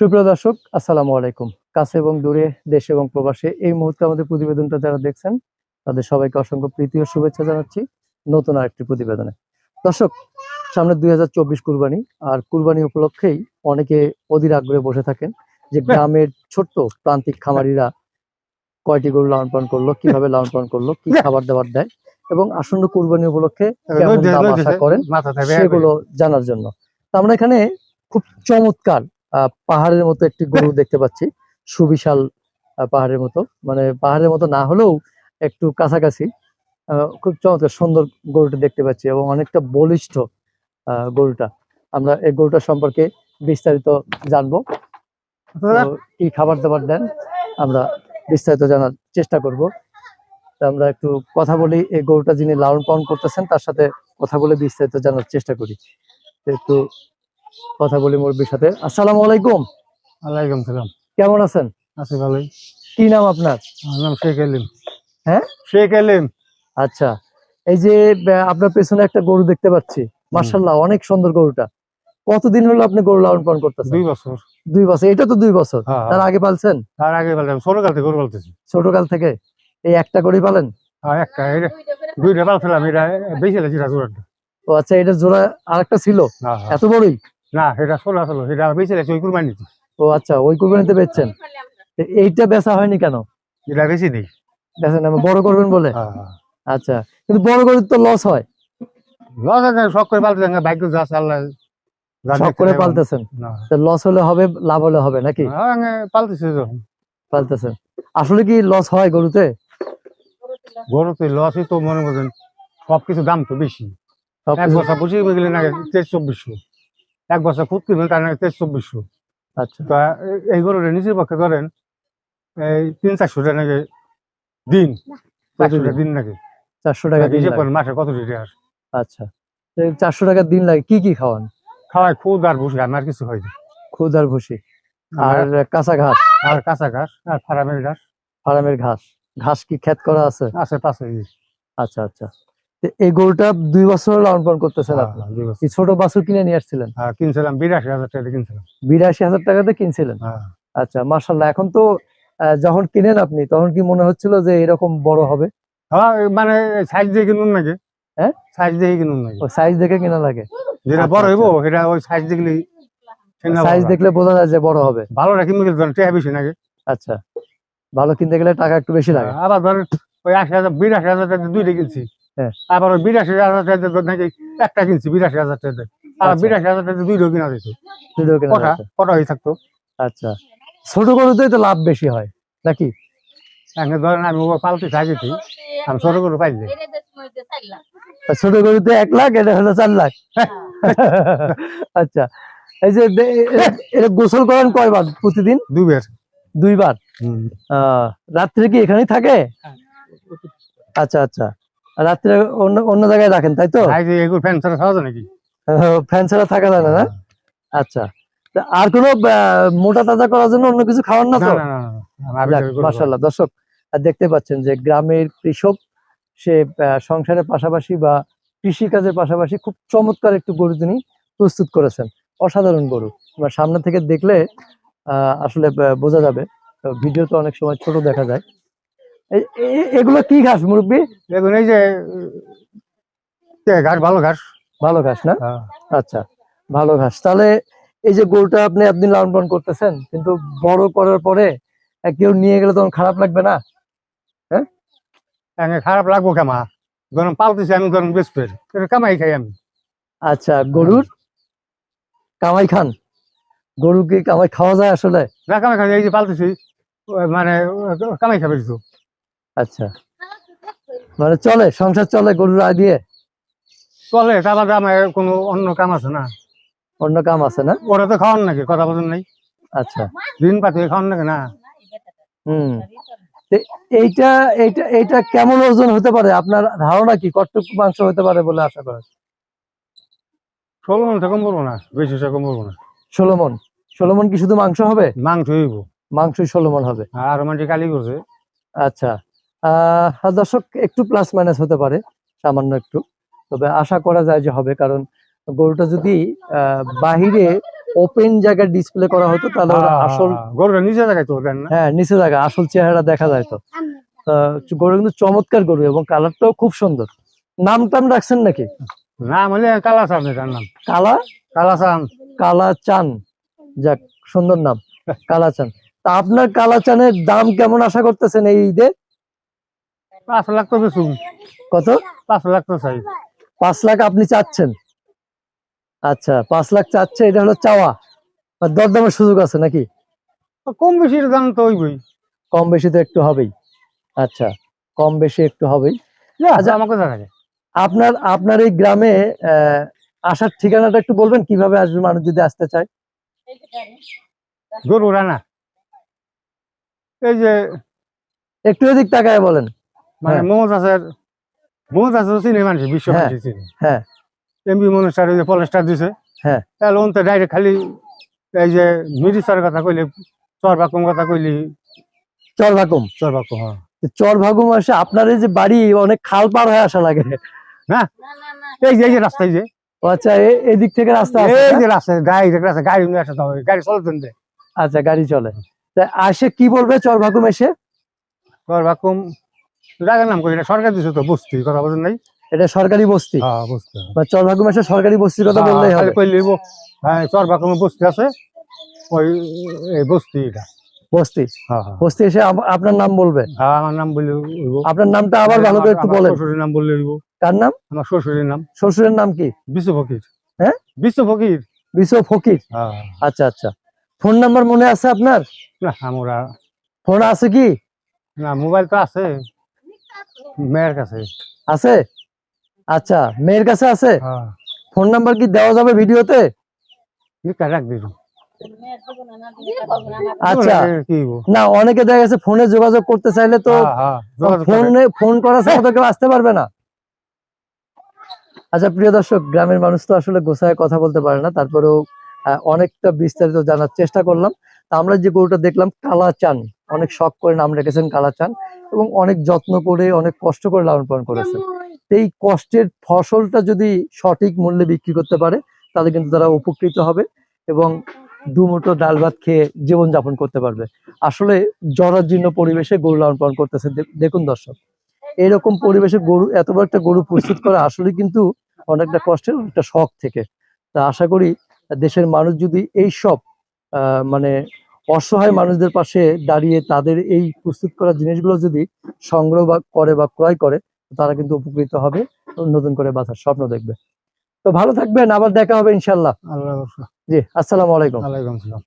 সুপ্রিয় দর্শক, আসসালামু আলাইকুম। কাছে এবং দূরে, দেশে এবং প্রবাসে এই মুহূর্তে আমাদের প্রতিবেদনটা যারা দেখছেন তাদের সবাইকে অসংখ্য প্রীতি ও শুভেচ্ছা জানাচ্ছি নতুন আরেকটি প্রতিবেদনে। দর্শক, সামনে 2024 কুরবানি, আর কুরবানি উপলক্ষেই অনেকে অধীর আগ্রহে বসে থাকেন যে গ্রামের ছোট্ট প্রান্তিক খামারিরা কয়টি গরু লালন পালন করলো, কিভাবে লালন পালন করলো, কি খাবার দাবার দেয় এবং আসন্ন কুরবানি উপলক্ষে কেমন দাম আশা করেন সেগুলো জানার জন্য। তো আমরা এখানে খুব চমৎকার পাহাড়ের মতো একটি গরু দেখতে পাচ্ছি। সুবিশাল পাহাড়ের মতো, মানে পাহাড়ের মতো না হলেও একটু কাছাকাছি। খুব চমৎকার সুন্দর গরুটা দেখতে পাচ্ছি এবং অনেকটা বলিষ্ঠ গরুটা। আমরা এই গরুটা সম্পর্কে বিস্তারিত জানবো। তো কি খাবার দাবার দেন আমরা বিস্তারিত জানার চেষ্টা করব। তো আমরা একটু কথা বলি, এই গরুটা যিনি লালন পালন করতেছেন তার সাথে কথা বলে বিস্তারিত জানার চেষ্টা করি। তো একটু কথা বলি মুরব্বির সাথে। আসসালামু আলাইকুম। ওয়ালাইকুম সালাম। কেমন আছেন? আছি ভালোই। কি নাম আপনার? আমার নাম শেখ এলিম। হ্যাঁ, শেখ এলিম। আচ্ছা। এই যে আপনার পেছনে একটা গরু দেখতে পাচ্ছি, মাশাআল্লাহ অনেক সুন্দর গরুটা। কতদিন হলো আপনি গরু লালন পালন করতেছেন? 2 বছর। 2 বছর। এটা তো 2 বছর। হ্যাঁ, তার আগে পালছেন? তার আগে বললাম ছোটকাল থেকে গরু পালতেছি। ছোটকাল থেকে এই একটা গরুই পালেন? হ্যাঁ, একটা এটা দুইটা পালছিলাম, এটা বেশি লাগছে জোড়াটা। ও আচ্ছা, এটা জোড়া আরেকটা ছিল? এত বড়ই? না, এটা ছোলা ছিল, এটা বেশি লাগছে ওই কুরবানিতে। ও আচ্ছা, ওই কুরবানিতে বেচছেন। এইটা বেচা হয়নি কেন? এটা বেশি নেই। বেচেন না, বড় করবেন বলে? আচ্ছা, কিন্তু বড় গরুর তো লস হয়। লস আছে, শখ করে পালতেছেন, ভাগ্য যা আছে আল্লাহ শখ করে পালতেছেন, লস হলে হবে লাভ হলে হবে নাকি? পালতেছে যখন পালতেছেন। আসলে কি লস হয় গরুতে? গরুতে লসই তো মনে করেন, সবকিছু দাম তো বেশি। এক বছর বসে গেলে না 23-2400, এক বছর খুদ কিনবেন তার নাকি 23-2400। আচ্ছা, তো এই গরুটা নিজের পক্ষে ধরেন এই 300-400 টাকা নাকি দিন, 400 টাকা দিন নাকি 400 টাকা দিন লাগে মাসে কত টাকা আসে? আচ্ছা, 400 টাকা দিন লাগে। কি কি খাওয়ান? খাওয়াই খুদ আর ভুসি, আমার কিছু হয় না। খুদ আর ভুসি আর কাঁচা ঘাস? আর কাঁচা ঘাস আর ফার্মের ঘাস। ফার্মের ঘাস। ঘাস কি ক্ষেত করা আছে? আছে পাশে। আচ্ছা আচ্ছা। এই গরুটা 2 বছর লালন পালন করতেছেন আপনি? কি ছোট বাছুর কিনে নিয়ে আসছিলেন? কিনছিলাম 82,000 টাকা কিনছিলাম। 82,000 টাকাতে কিনছিলেন? আচ্ছা, মাশাআল্লাহ। এখন তো যখন কিনেন আপনি তখন কি মনে হচ্ছিল যে এরকম বড় হবে? হ্যাঁ, মানে সাইজ দিয়ে কিনুন নাকি? হ্যাঁ, সাইজ দেখে কিনুন নাকি? ও সাইজ দেখে কিনা লাগে। যেটা বড় হইব সেটা ওই সাইজ দেখলে, সাইজ দেখলে বোঝা যায় যে বড় হবে। ভালো না কিনতে গেলে টাকা বেশি নাকি? আচ্ছা, ভালো কিনতে গেলে টাকা একটু বেশি লাগে। আবার ধরেন ওই 82,000 টাকা দুইটা কিনছি। হ্যাঁ, আবার ওই 82,000 টাকা নাকি একটা কিনছি 82,000 টাকা। আর 82,000 টাকা দুইটাও কিনা দিত। দুইটাও কিনা যেত। কটা হয়ে থাকতো। আচ্ছা, ছোট গরুতেই তো লাভ বেশি হয় নাকি? ধরেন আমি পালতে থাকি, আমি ছোট গরু পাইলে ছোট গরুতে 1 লাখ, এটা হলো 4 লাখ। আচ্ছা, এই যে এটা গোসল করেন কয়বার প্রতিদিন? 2 বার। 2 বার। রাত্রে কি এখানেই থাকে? আচ্ছা আচ্ছা, রাত্রে অন্য অন্য জায়গায় রাখেন তাই তো? ফ্যান ছাড়া খাওয়া যায় নাকি? ফ্যান ছাড়া থাকা যায় না? আচ্ছা, আর কোনো মোটা তাজা করার জন্য অন্য কিছু খাওয়ান না তো? মাশাআল্লাহ। দর্শক, দেখতে পাচ্ছেন যে গ্রামের কৃষক সে সংসারের পাশাপাশি বা কৃষি কাজের পাশাপাশি খুব চমৎকার একটু গরু তিনি প্রস্তুত করেছেন। অসাধারণ গরু, সামনে থেকে দেখলে আসলে বোঝা যাবে। ভিডিও তো অনেক সময় ছোট দেখা যায়। এগুলো কি ঘাস মুরব্বি? এগুলো এই যে ঘাস, ভালো ঘাস। ভালো ঘাস না? আচ্ছা, ভালো ঘাস। তাহলে এই যে গরুটা আপনি লালন পালন করতেছেন, কিন্তু বড় করার পরে কেউ নিয়ে গেলে তখন খারাপ লাগবে না? হ্যাঁ, খারাপ লাগবো কেমা, ধরুন পালতেছি আমি, ধরুন বেসপের কামাই খাই আমি। আচ্ছা, গরুর কামাই খান? গরু কি কামাই খাওয়া যায় আসলে? না, কামাই খাই, এই যে পালতেছি মানে কামাই খাবে তো। আচ্ছা, মানে চলে, সংসার চলে গরুর আয় দিয়ে? চলে, তা বাদে আমার কোনো অন্য কাম আছে না? অন্য কাম আছে না? ওরা তো খাওয়ান নাকি, কথা বলেন নাই? আচ্ছা, দিন পাতি খাওয়ান নাকি না? হুম। এইটা এইটা এইটা কেমন ওজন হতে পারে আপনার ধারণা কি? কতটুকু মাংস হতে পারে বলে আশা করেন? 16 মন থেকে কম বলবো না, বেশি কম বলবো না। 16 মন? 16 মন কি শুধু মাংস হবে? মাংস হইব, মাংসই 16 মন হবে। আর রোমান্টিক কালি করছে। আচ্ছা, দর্শক, একটু প্লাস মাইনাস হতে পারে, সামান্য একটু, তবে আশা করা যায় যে হবে। কারণ গরুটা যদি বাহিরে ওপেন জায়গায় ডিসপ্লে করা হতো তাহলে ওর আসল, গরুটা নিচে জায়গায় তো দেন না। হ্যাঁ নিচে জায়গা আসল চেহারা দেখা যায় তো। গরু কিন্তু চমৎকার গরু এবং কালারটাও খুব সুন্দর। নাম টাম রাখছেন নাকি? নাম হলে কালাচান, এটার নাম কালা কালাচান। কালাচান, যাক সুন্দর নাম কালাচান। তা আপনার কালাচানের দাম কেমন আশা করতেছেন এই ঈদে? 5 লাখ তো বেশি। কত? 5 লাখ তো চাই। 5 লাখ আপনি চাচ্ছেন? আচ্ছা 5 লাখ চাচ্ছে, এটা হলো চাওয়া, আর দরদামের সুযোগ আছে নাকি? কম বেশির দাম তো হইবই। কম বেশি তো একটু হবেই। আচ্ছা কম বেশি একটু হবেই। আচ্ছা আমাকে জায়গায় আপনার আপনার এই গ্রামে আসার ঠিকানাটা একটু বলবেন, কিভাবে আসবে মানুষ যদি আসতে চায়? গরু রানা, এই যে একটু এদিক তাকায় বলেন। মানে হ্যাঁ। মমতাজ আছে চিনি মানুষ, বিশ্ব হ্যাঁ। মানুষ চিনি। হ্যাঁ এমবি মনুষ্ঠার যে পলেস্টার দিছে, হ্যাঁ তাহলে ওন তো ডাইরেক্ট খালি এই যে মিরিচার কথা কইলে, চরবাকুম কথা কইলি, চরভাকুম। চরবাকুম। হ্যাঁ চরভাকুম আসে আপনার এই যে বাড়ি, অনেক খাল পার হয়ে আসা লাগে। না, এই যে রাস্তায় যে ও আচ্ছা, এদিক থেকে রাস্তা আছে এই না? যে রাস্তায় গাড়ি নিয়ে আসতে হবে, গাড়ি চলতেন দে। আচ্ছা গাড়ি চলে। তা আসে কি বলবে চরভাকুম এসে? চরবাকুম জায়গার নাম কই, এটা সরকার দিছে তো, বস্তি কথা বলেন নাই। এটা সরকারি বস্তি? হ্যাঁ বস্তি। বা চরভাকুম এসে সরকারি বস্তির কথা বললেই হবে? কইলি হ্যাঁ, চরবাকুমে বস্তি আছে, ওই এই বস্তি এটা। বস্তি? হ্যাঁ হ্যাঁ বস্তি এসে আপনার নাম বলবে? হ্যাঁ, আমার নাম বললে হইব। আপনার নামটা আবার ভালো করে একটু বলেন। শ্বশুরের নাম বললে হইব। কার নাম? আমার শ্বশুরের নাম। শ্বশুরের নাম কি? বিশু ফকির। হ্যাঁ বিশু ফকির। বিশু ফকির। হ্যাঁ। আচ্ছা আচ্ছা। ফোন নাম্বার মনে আছে আপনার? না আমরা, ফোন আছে কি? না মোবাইল তো আছে মেয়ের কাছে। আছে? আচ্ছা মেয়ের কাছে আছে। হ্যাঁ ফোন নাম্বার কি দেওয়া যাবে ভিডিওতে? লিখা রাখ দিল। আচ্ছা কি হইব? না, অনেকে দেখা গেছে ফোনে যোগাযোগ করতে চাইলে তো হ্যাঁ হ্যাঁ, যোগাযোগ করে। ফোন করা ছাড়া তো কেউ আসতে পারবে না। আচ্ছা প্রিয় দর্শক, গ্রামের মানুষ তো আসলে গোছায় কথা বলতে পারে না, তারপরেও অনেকটা বিস্তারিত জানার চেষ্টা করলাম। তা আমরা যে গরুটা দেখলাম কালাচান, অনেক শখ করে নাম রেখেছেন কালাচান এবং অনেক যত্ন করে অনেক কষ্ট করে লালন পালন করেছেন। এই কষ্টের ফসলটা যদি সঠিক মূল্যে বিক্রি করতে পারে তাহলে কিন্তু তারা উপকৃত হবে এবং দুমুঠো ডাল ভাত খেয়ে জীবনযাপন করতে পারবে। আসলে জরাজীর্ণ পরিবেশে গরু লালন পালন করতেছে। দেখুন দর্শক, এরকম পরিবেশে গরু, এত বড় একটা গরু প্রস্তুত করা আসলে কিন্তু অনেকটা কষ্টের, অনেকটা শখ থেকে। তা আশা করি দেশের মানুষ যদি এই সব মানে অসহায় মানুষদের পাশে দাঁড়িয়ে তাদের এই প্রস্তুত করা জিনিসগুলো যদি সংগ্রহ করে বা ক্রয় করে, তারা কিন্তু উপকৃত হবে, নতুন করে বাঁচার স্বপ্ন দেখবে। তো ভালো থাকবেন, আবার দেখা হবে ইনশাল্লাহ। আল্লাহ। জি আসসালামু আলাইকুম। আলাইকুম সালাম।